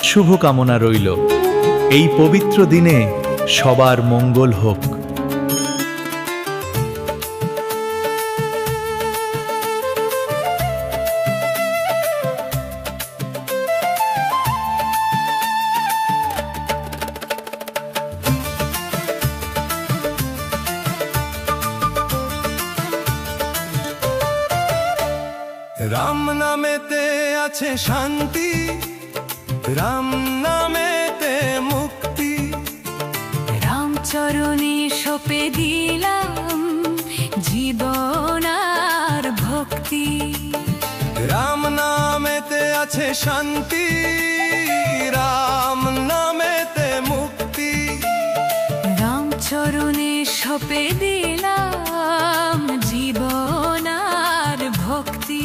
শুভকামনা রইল। এই পবিত্র দিনে সবার মঙ্গল হোক। রাম নামেতে আছে শান্তি, রাম নামেতে মুক্তি। রাম চরণে সঁপে দিলাম জীবন আর ভক্তি। রাম নামেতে আছে শান্তি, রাম নামেতে মুক্তি। রাম চরণে সঁপে দিলাম জীবন আর ভক্তি।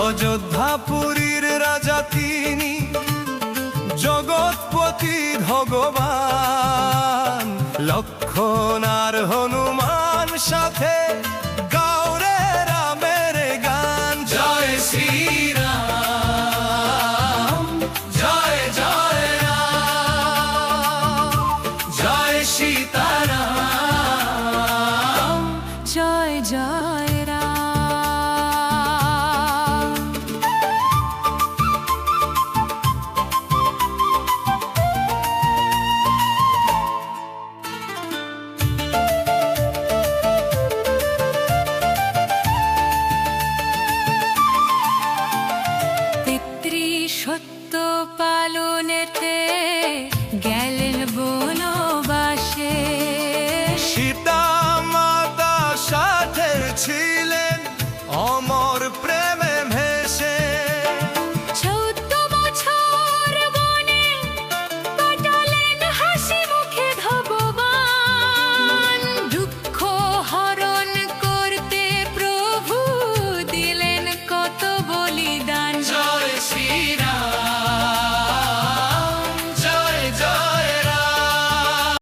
অযোধ্যাপুরীর রাজা তিনি, জগৎপতি ভগবান। লক্ষ্মণ আর হনুমান